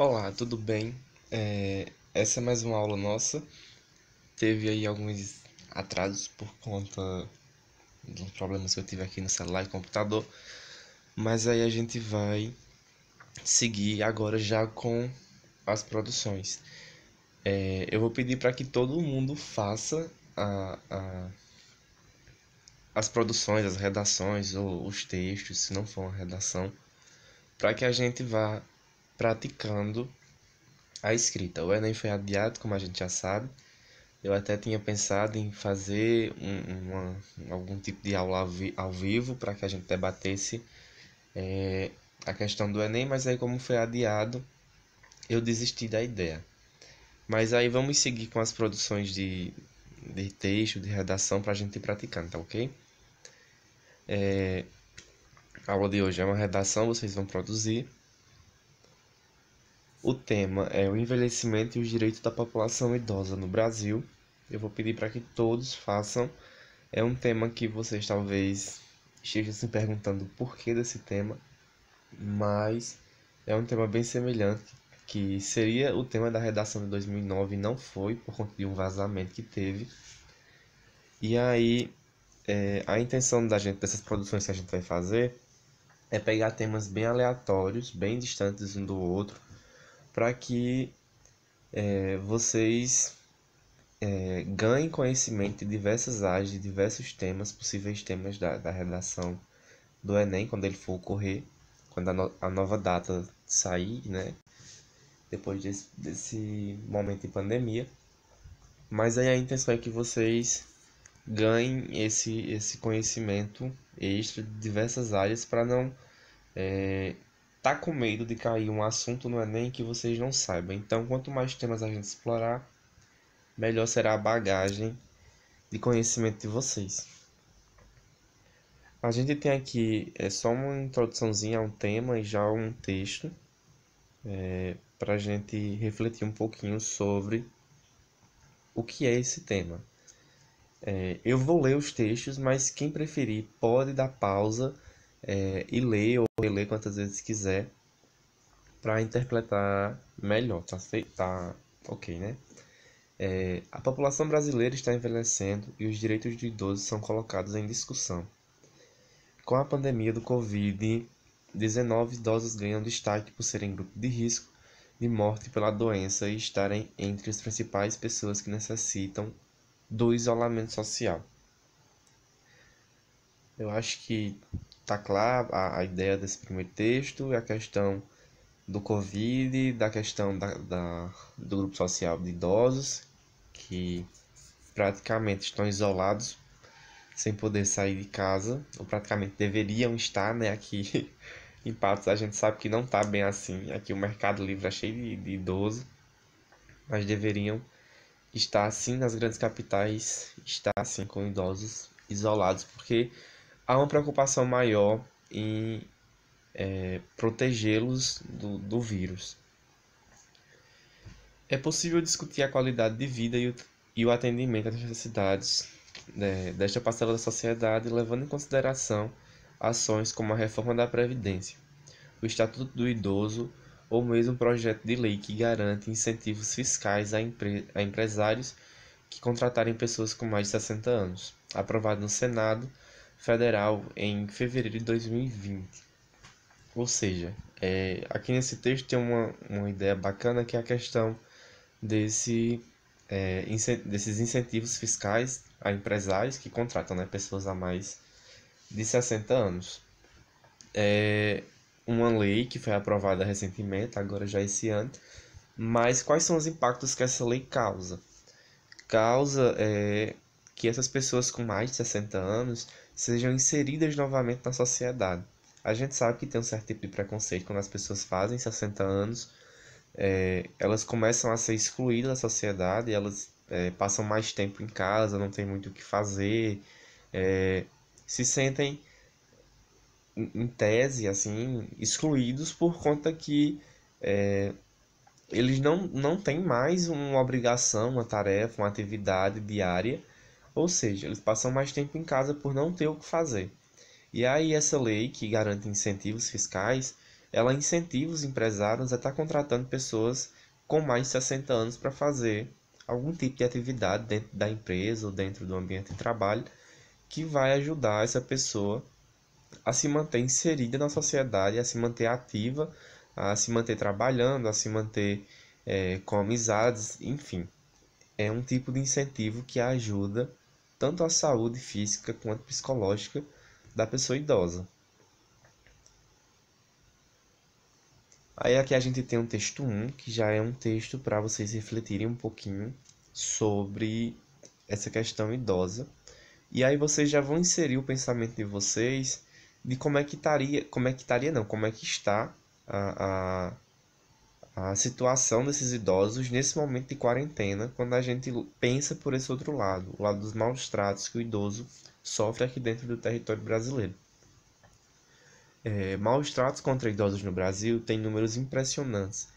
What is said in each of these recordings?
Olá, tudo bem? Essa é mais uma aula nossa. Teve aí alguns atrasos por conta dos problemas que eu tive aqui no celular e computador, mas aí a gente vai seguir agora já com as produções. Eu vou pedir para que todo mundo faça as produções, as redações ou os textos, se não for uma redação, para que a gente vá praticando a escrita. O Enem foi adiado, como a gente já sabe. Eu até tinha pensado em fazer algum tipo de aula ao vivo para que a gente debatesse a questão do Enem, mas aí como foi adiado, eu desisti da ideia. Mas aí vamos seguir com as produções de texto, de redação para a gente ir praticando, tá ok? A aula de hoje é uma redação, vocês vão produzir. O tema é o envelhecimento e os direitos da população idosa no Brasil. Eu vou pedir para que todos façam. É um tema que vocês talvez estejam se perguntando o porquê desse tema, mas é um tema bem semelhante, que seria o tema da redação de 2009 e não foi, por conta de um vazamento que teve. E aí, a intenção da gente, dessas produções que a gente vai fazer, é pegar temas bem aleatórios, bem distantes um do outro, para que vocês ganhem conhecimento de diversas áreas, de diversos temas, possíveis temas da redação do Enem, quando ele for ocorrer, quando a nova data sair, né? Depois desse momento de pandemia. Mas aí a intenção é que vocês ganhem esse conhecimento extra de diversas áreas para não tá com medo de cair um assunto no Enem que vocês não saibam. Então, quanto mais temas a gente explorar, melhor será a bagagem de conhecimento de vocês. A gente tem aqui só uma introduçãozinha a um tema e já um texto para a gente refletir um pouquinho sobre o que é esse tema. Eu vou ler os textos, mas quem preferir pode dar pausa e ler ou reler quantas vezes quiser para interpretar melhor, tá ok, né? A população brasileira está envelhecendo e os direitos de idosos são colocados em discussão. Com a pandemia do Covid-19, idosos ganham destaque por serem grupo de risco de morte pela doença e estarem entre as principais pessoas que necessitam do isolamento social. Eu acho que está clara a ideia desse primeiro texto, a questão do Covid, da questão do grupo social de idosos, que praticamente estão isolados, sem poder sair de casa, ou praticamente deveriam estar, né? Aqui em Patos a gente sabe que não está bem assim. Aqui o Mercado Livre é cheio de idoso, mas deveriam estar assim nas grandes capitais, estar assim com idosos isolados, porque há uma preocupação maior em protegê-los do vírus. É possível discutir a qualidade de vida e o atendimento às necessidades, né, desta parcela da sociedade, levando em consideração ações como a reforma da Previdência, o Estatuto do Idoso ou mesmo um projeto de lei que garante incentivos fiscais a empresários que contratarem pessoas com mais de 60 anos, aprovado no Senado Federal em fevereiro de 2020. Ou seja, aqui nesse texto tem uma ideia bacana que é a questão desses incentivos fiscais a empresários que contratam, né, pessoas a mais de 60 anos. É uma lei que foi aprovada recentemente, agora já esse ano, mas quais são os impactos que essa lei causa? Causa que essas pessoas com mais de 60 anos sejam inseridas novamente na sociedade. A gente sabe que tem um certo tipo de preconceito quando as pessoas fazem 60 anos, elas começam a ser excluídas da sociedade, elas passam mais tempo em casa, não tem muito o que fazer, se sentem, em tese, assim, excluídos por conta que eles não têm mais uma obrigação, uma tarefa, uma atividade diária, ou seja, eles passam mais tempo em casa por não ter o que fazer. E aí essa lei que garante incentivos fiscais ela incentiva os empresários a estar contratando pessoas com mais de 60 anos para fazer algum tipo de atividade dentro da empresa ou dentro do ambiente de trabalho que vai ajudar essa pessoa a se manter inserida na sociedade, a se manter ativa, a se manter trabalhando, a se manter com amizades, enfim. É um tipo de incentivo que ajuda tanto a saúde física quanto psicológica da pessoa idosa. Aí aqui a gente tem um texto 1, que já é um texto para vocês refletirem um pouquinho sobre essa questão idosa. E aí vocês já vão inserir o pensamento de vocês de como é que está a, a situação desses idosos nesse momento de quarentena, quando a gente pensa por esse outro lado, o lado dos maus tratos que o idoso sofre aqui dentro do território brasileiro. Maus tratos contra idosos no Brasil têm números impressionantes.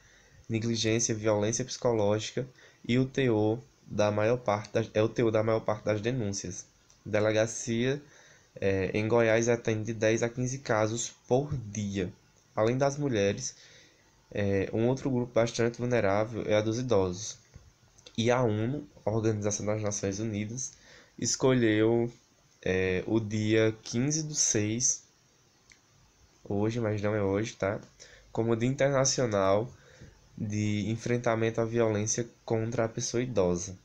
Negligência, violência psicológica e o teor da maior parte é o teor da maior parte das denúncias. Delegacia em Goiás atende de 10 a 15 casos por dia. Além das mulheres, um outro grupo bastante vulnerável é a dos idosos. E a ONU, a Organização das Nações Unidas, escolheu o dia 15/6, hoje, mas não é hoje, tá? Como Dia Internacional de Enfrentamento à Violência contra a Pessoa Idosa.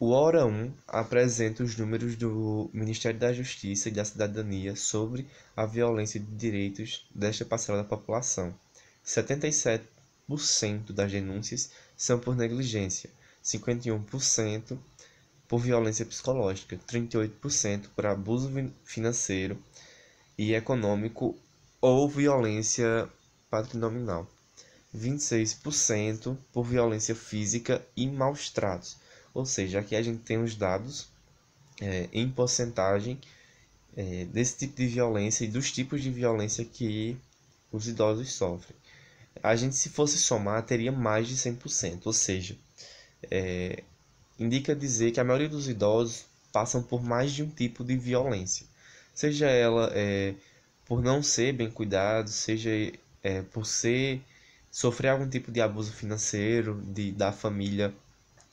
O Hora 1 apresenta os números do Ministério da Justiça e da Cidadania sobre a violência de direitos desta parcela da população. 77% das denúncias são por negligência, 51% por violência psicológica, 38% por abuso financeiro e econômico ou violência patrimonial, 26% por violência física e maus tratos. Ou seja, aqui a gente tem os dados em porcentagem desse tipo de violência e dos tipos de violência que os idosos sofrem. A gente, se fosse somar, teria mais de 100%, ou seja, indica dizer que a maioria dos idosos passam por mais de um tipo de violência, seja ela por não ser bem cuidado, seja por sofrer algum tipo de abuso financeiro, da família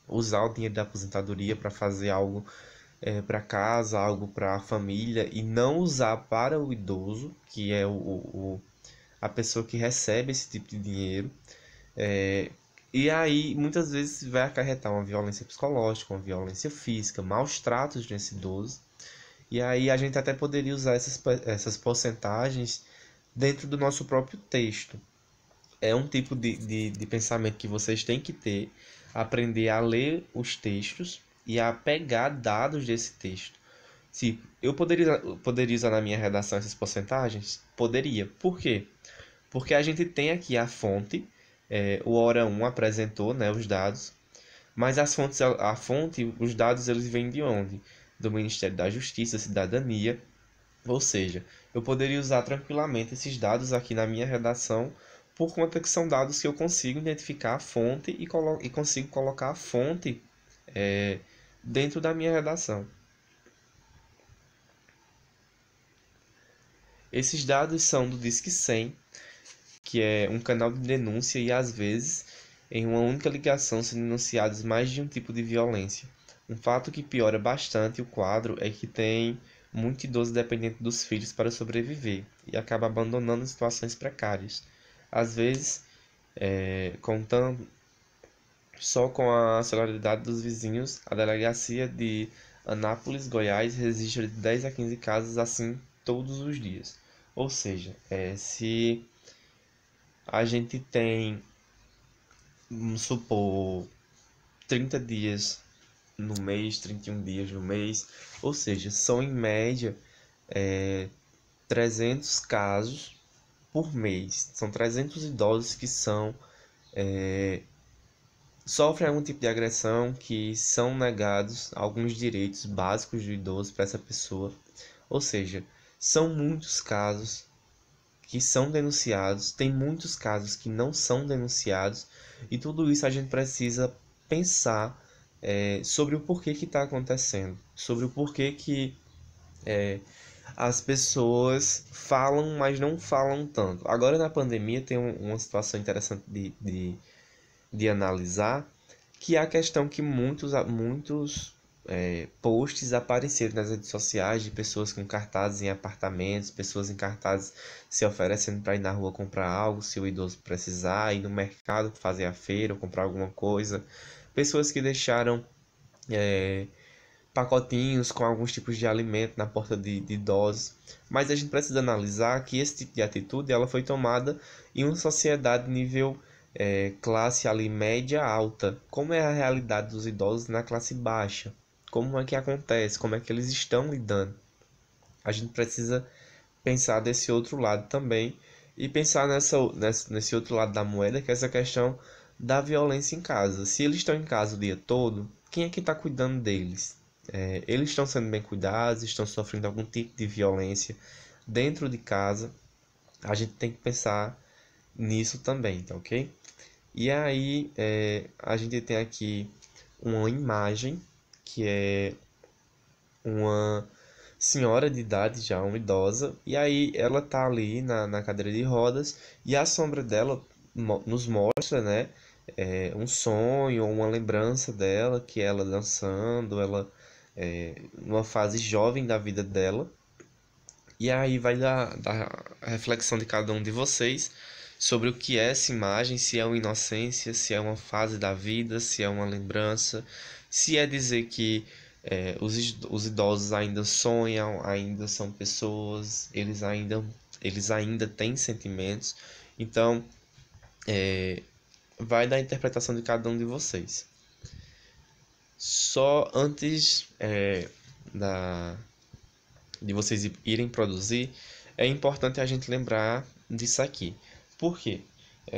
usar o dinheiro da aposentadoria para fazer algo para casa, algo para a família, e não usar para o idoso, que é a pessoa que recebe esse tipo de dinheiro. E aí, muitas vezes, vai acarretar uma violência psicológica, uma violência física, maus tratos nesse idoso. E aí, a gente até poderia usar essas porcentagens dentro do nosso próprio texto. É um tipo de pensamento que vocês têm que ter, aprender a ler os textos e a pegar dados desse texto. Se eu poderia usar na minha redação essas porcentagens? Poderia. Por quê? Porque a gente tem aqui a fonte, o Hora 1 apresentou, né, os dados, mas a fonte, os dados eles vêm de onde? Do Ministério da Justiça, Cidadania, ou seja, eu poderia usar tranquilamente esses dados aqui na minha redação, por conta que são dados que eu consigo identificar a fonte e consigo colocar a fonte dentro da minha redação. Esses dados são do Disque 100, que é um canal de denúncia e, às vezes, em uma única ligação são denunciados mais de um tipo de violência. Um fato que piora bastante o quadro é que tem muito idoso dependente dos filhos para sobreviver e acaba abandonando situações precárias. Às vezes, contando só com a solidariedade dos vizinhos, a delegacia de Anápolis, Goiás, registra de 10 a 15 casos assim todos os dias. Ou seja, se a gente tem, vamos supor, 30 dias no mês, 31 dias no mês, ou seja, são em média 300 casos por mês. São 300 idosos que sofrem algum tipo de agressão, que são negados alguns direitos básicos do idoso para essa pessoa. Ou seja, são muitos casos que são denunciados, tem muitos casos que não são denunciados, e tudo isso a gente precisa pensar sobre o porquê que está acontecendo, sobre o porquê que as pessoas falam, mas não falam tanto. Agora na pandemia tem uma situação interessante de analisar, que é a questão que muitos posts apareceram nas redes sociais de pessoas com cartazes em apartamentos, pessoas em cartazes se oferecendo para ir na rua comprar algo, se o idoso precisar, ir no mercado fazer a feira ou comprar alguma coisa, pessoas que deixaram pacotinhos com alguns tipos de alimento na porta de idosos. Mas a gente precisa analisar que esse tipo de atitude ela foi tomada em uma sociedade nível classe ali média alta. Como é a realidade dos idosos na classe baixa? Como é que acontece? Como é que eles estão lidando? A gente precisa pensar desse outro lado também e pensar nesse outro lado da moeda, que é essa questão da violência em casa. Se eles estão em casa o dia todo, quem é que está cuidando deles? Eles estão sendo bem cuidados, estão sofrendo algum tipo de violência dentro de casa. A gente tem que pensar nisso também, tá ok? E aí, a gente tem aqui uma imagem que é uma senhora de idade já, uma idosa, e aí ela tá ali na cadeira de rodas e a sombra dela nos mostra, né, um sonho, uma lembrança dela, que ela dançando, ela numa fase jovem da vida dela. E aí vai dar a reflexão de cada um de vocês sobre o que é essa imagem, se é uma inocência, se é uma fase da vida, se é uma lembrança, se é dizer que os idosos ainda sonham, ainda são pessoas, eles ainda têm sentimentos. Então, vai da interpretação de cada um de vocês. Só antes da de vocês irem produzir, é importante a gente lembrar disso aqui. Por quê?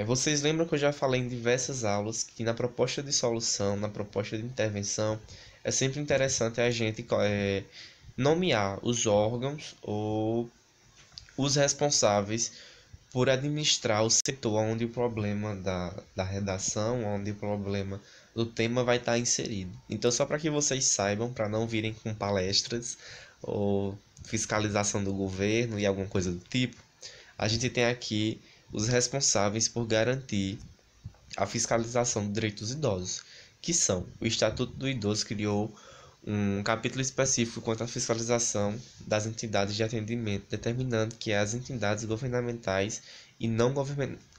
Vocês lembram que eu já falei em diversas aulas que na proposta de solução, na proposta de intervenção, é sempre interessante a gente nomear os órgãos ou os responsáveis por administrar o setor onde o problema da redação, onde o problema do tema vai estar inserido. Então, só para que vocês saibam, para não virem com palestras ou fiscalização do governo e alguma coisa do tipo, a gente tem aqui os responsáveis por garantir a fiscalização do direito dos idosos, que são o Estatuto do Idoso criou um capítulo específico quanto à fiscalização das entidades de atendimento, determinando que as entidades governamentais e não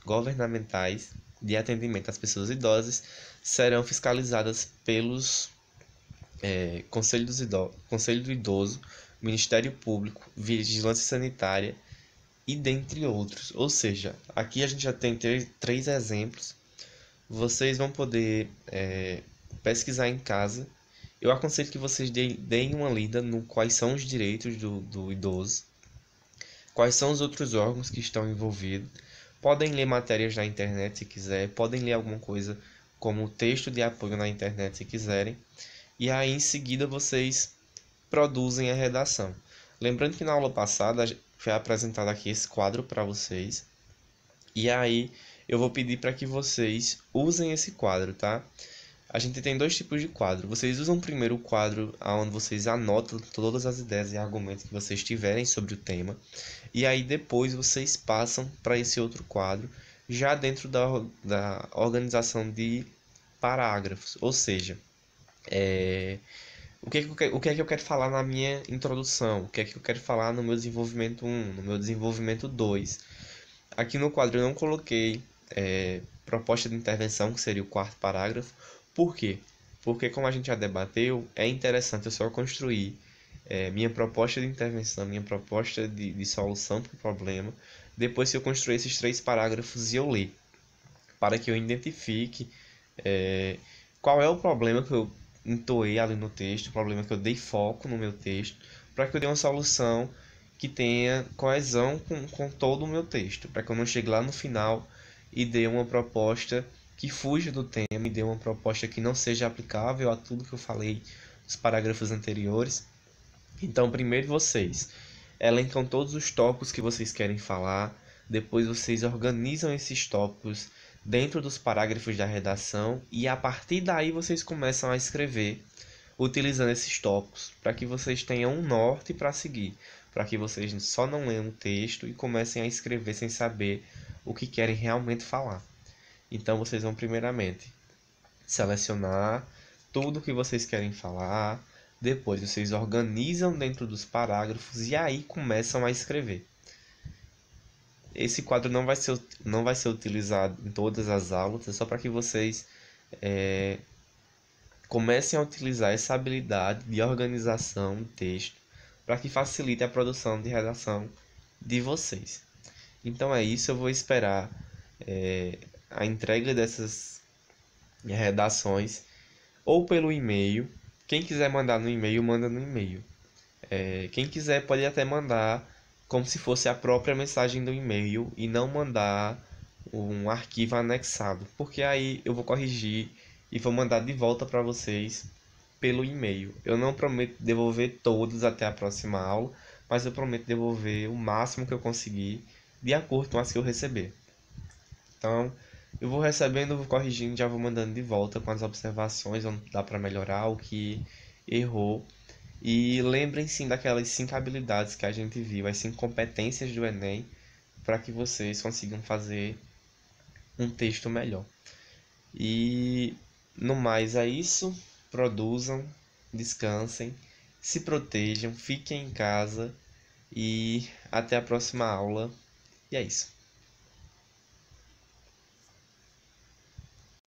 governamentais de atendimento às pessoas idosas serão fiscalizadas pelos Conselho do Idoso, Ministério Público, Vigilância Sanitária e dentre outros. Ou seja, aqui a gente já tem três exemplos. Vocês vão poder pesquisar em casa. Eu aconselho que vocês deem uma lida no quais são os direitos do idoso, quais são os outros órgãos que estão envolvidos. Podem ler matérias na internet se quiser, podem ler alguma coisa como texto de apoio na internet se quiserem. E aí em seguida vocês produzem a redação. Lembrando que na aula passada foi apresentado aqui esse quadro para vocês. E aí eu vou pedir para que vocês usem esse quadro, tá? A gente tem dois tipos de quadro. Vocês usam primeiro o quadro onde vocês anotam todas as ideias e argumentos que vocês tiverem sobre o tema. E aí depois vocês passam para esse outro quadro, já dentro da organização de parágrafos. Ou seja, o que é que eu quero falar na minha introdução? O que é que eu quero falar no meu desenvolvimento 1, no meu desenvolvimento 2? Aqui no quadro eu não coloquei proposta de intervenção, que seria o quarto parágrafo. Por quê? Porque, como a gente já debateu, é interessante eu só construir minha proposta de intervenção, minha proposta de solução para o problema, depois que eu construir esses três parágrafos e eu ler, para que eu identifique qual é o problema que eu entoei ali no texto, o problema que eu dei foco no meu texto, para que eu dê uma solução que tenha coesão com todo o meu texto, para que eu não chegue lá no final e dê uma proposta que fuja do tema e dê uma proposta que não seja aplicável a tudo que eu falei nos parágrafos anteriores. Então, primeiro vocês elencam todos os tópicos que vocês querem falar, depois vocês organizam esses tópicos dentro dos parágrafos da redação e a partir daí vocês começam a escrever utilizando esses tópicos para que vocês tenham um norte para seguir, para que vocês só não leiam o texto e comecem a escrever sem saber o que querem realmente falar. Então vocês vão primeiramente selecionar tudo o que vocês querem falar, depois vocês organizam dentro dos parágrafos e aí começam a escrever. Esse quadro não vai ser utilizado em todas as aulas, é só para que vocês comecem a utilizar essa habilidade de organização do texto para que facilite a produção de redação de vocês. Então é isso, eu vou esperar a entrega dessas redações ou pelo e-mail. Quem quiser mandar no e-mail, manda no e-mail. Quem quiser pode até mandar como se fosse a própria mensagem do e-mail e não mandar um arquivo anexado, porque aí eu vou corrigir e vou mandar de volta para vocês pelo e-mail. Eu não prometo devolver todos até a próxima aula, mas eu prometo devolver o máximo que eu conseguir de acordo com as que eu receber. Então, eu vou recebendo, vou corrigindo, já vou mandando de volta com as observações, onde dá para melhorar, o que errou. E lembrem-se daquelas 5 habilidades que a gente viu, as 5 competências do Enem, para que vocês consigam fazer um texto melhor. E no mais é isso. Produzam, descansem, se protejam, fiquem em casa e até a próxima aula. E é isso.